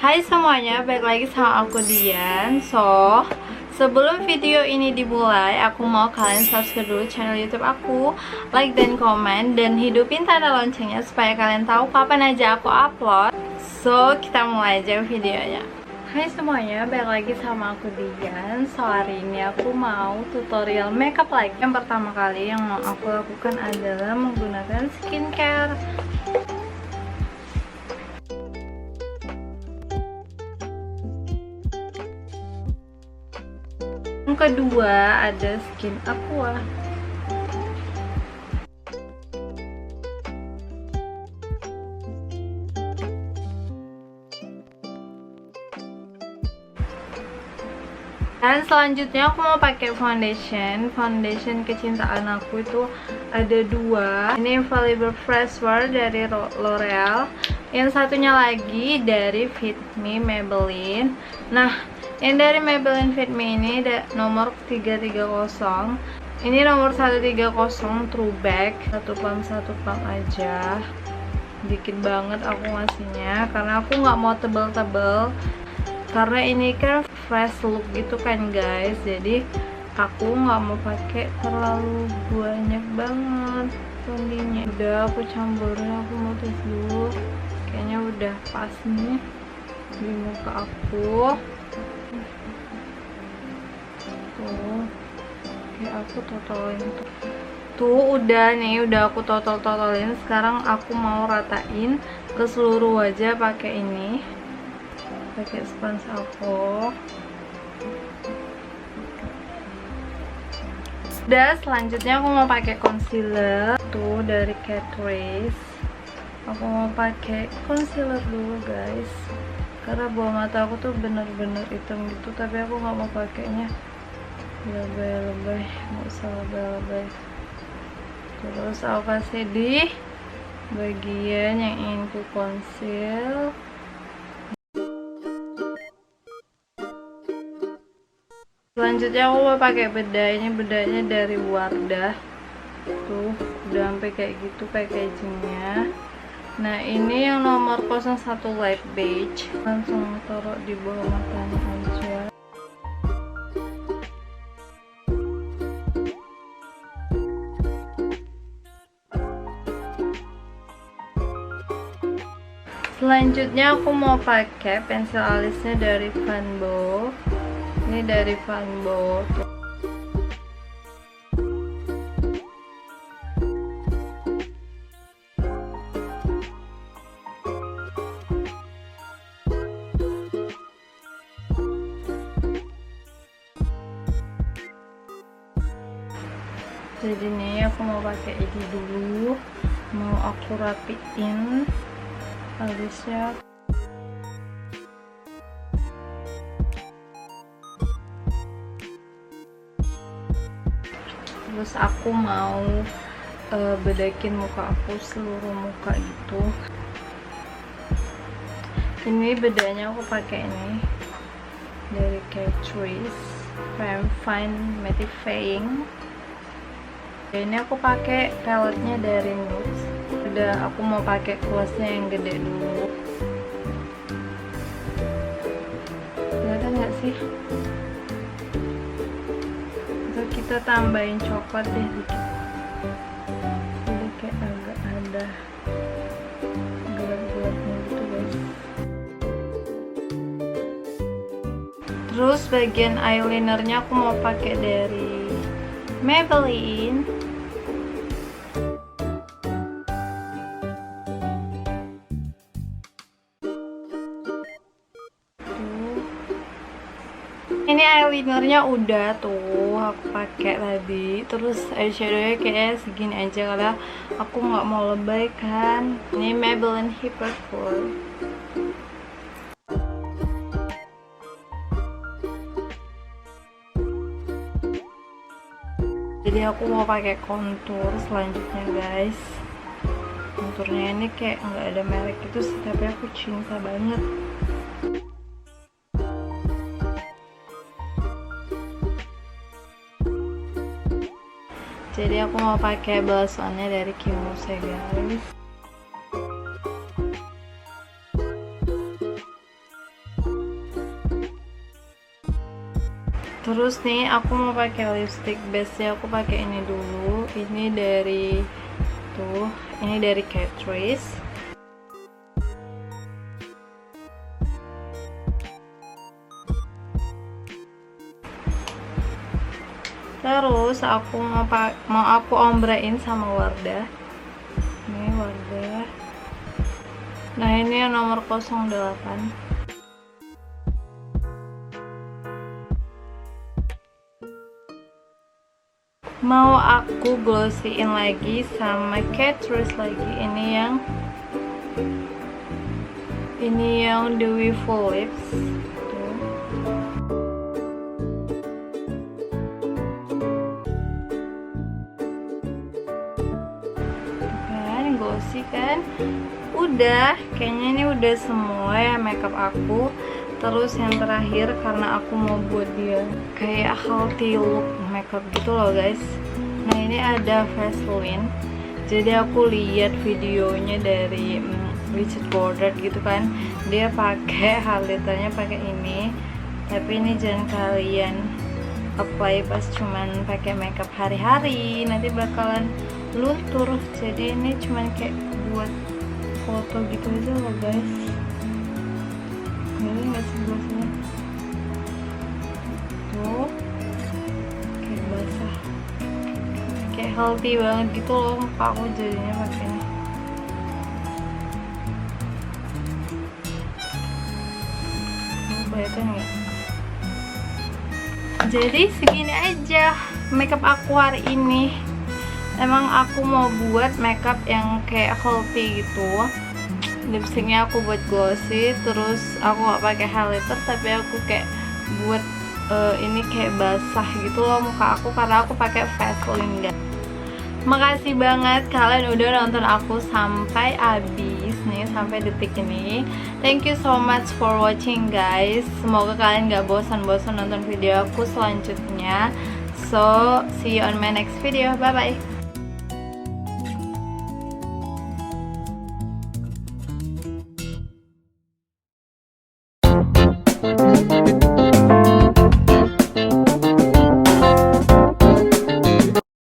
Hai semuanya, balik lagi sama aku Dian. Sebelum video ini dimulai, aku mau kalian subscribe dulu channel YouTube aku, like dan komen, dan hidupin tanda loncengnya supaya kalian tahu kapan aja aku upload. Kita mulai aja videonya. Hai semuanya, balik lagi sama aku Dian. Hari ini aku mau tutorial makeup lagi. Yang pertama kali yang mau aku lakukan adalah menggunakan skincare. Yang kedua ada skin aqua. Dan selanjutnya aku mau pakai foundation kecintaan aku itu ada dua. Ini Infallible Fresh Wear dari L'Oreal, yang satunya lagi dari Fit Me Maybelline. Nah, yang dari Maybelline Fit Me ini ada nomor 330. Ini nomor 130 throwback. Satu pump aja. Dikit banget aku ngasihnya karena aku nggak mau tebel-tebel. Karena ini kan fresh look gitu kan guys, jadi aku nggak mau pakai terlalu banyak banget fondinya. Udah aku campurin, aku mau tes dulu. Kayaknya udah pas nih di muka aku. Tuh, kayak aku totalin tuh udah nih, udah aku totalin. Sekarang aku mau ratain ke seluruh wajah pakai ini, pakai spons aku. Udah, selanjutnya aku mau pakai concealer tuh dari Catrice. Aku mau pakai concealer dulu guys, karena bawah mata aku tuh bener-bener hitam gitu, tapi aku nggak mau pakainya lebay-lebay, nggak usah lebay-lebay. Terus aku kasih di bagian yang ingin ku conceal. Selanjutnya aku mau pakai bedah. Ini bedanya dari Wardah. Tuh, udah sampai kayak gitu packagingnya. Nah, ini yang nomor 01 light beige. Langsung taruh di bawah matanya aja. Selanjutnya aku mau pakai pensil alisnya dari Vanbo. Ini dari Vanbo. Jadi nih aku mau pakai ini dulu, mau aku rapiin alisnya. Terus aku mau bedakin muka aku, seluruh muka gitu. Ini bedanya aku pakai ini dari Catrice Fine Mattifying. Ini aku pakai paletnya dari Nude. Udah, aku mau pakai kuasnya yang gede dulu. Kelihatan nggak sih? Terus kita tambahin coklat deh dikit. Jadi kayak agak ada gelap-gelapnya gitu guys. Terus bagian eyelinernya aku mau pakai dari Maybelline. Ini eyelinernya udah tuh aku pakai tadi. Terus eyeshadownya kayak segini aja karena aku nggak mau lebay kan. Ini Maybelline Hypercore. Jadi aku mau pakai contour selanjutnya guys. Contournya ini kayak nggak ada merek itu sih, tapi aku cinta banget. Jadi aku mau pakai blush on-nya dari Semoga guys. Terus nih aku mau pakai lipstick base, aku pakai ini dulu. Ini dari ini dari Catrice. Terus aku mau aku ombrein sama Wardah. Ini Wardah. Nah, ini yang nomor 08. Mau aku glossyin lagi sama Catrice lagi. Ini yang Dewy Full Lips. Glossy kan, udah, kayaknya ini udah semua ya makeup aku. Terus yang terakhir, karena aku mau buat dia kayak healthy look makeup gitu loh guys. Nah, ini ada Vaseline. Jadi aku lihat videonya dari Richard Gordon gitu kan, dia pakai highlighternya pakai ini. Tapi ini jangan kalian apply pas cuman pakai makeup hari-hari, nanti bakalan luntur. Jadi ini cuman kayak buat foto gitu aja loh guys. Ini nggak sih blushnya tuh, kayak basah, kayak healthy banget gitu loh muka aku jadinya pakai ini. Kelihatan nggak? Jadi segini aja makeup aku hari ini. Emang aku mau buat makeup yang kayak healthy gitu. Lipsticknya aku buat glossy, terus aku gak pakai highlighter, tapi aku kayak buat ini kayak basah gitu loh muka aku, karena aku pakai Vaseline guys. Makasih banget kalian udah nonton aku sampai habis nih, sampai detik ini. Thank you so much for watching guys. Semoga kalian gak bosan-bosan nonton video aku selanjutnya. So see you on my next video. Bye bye.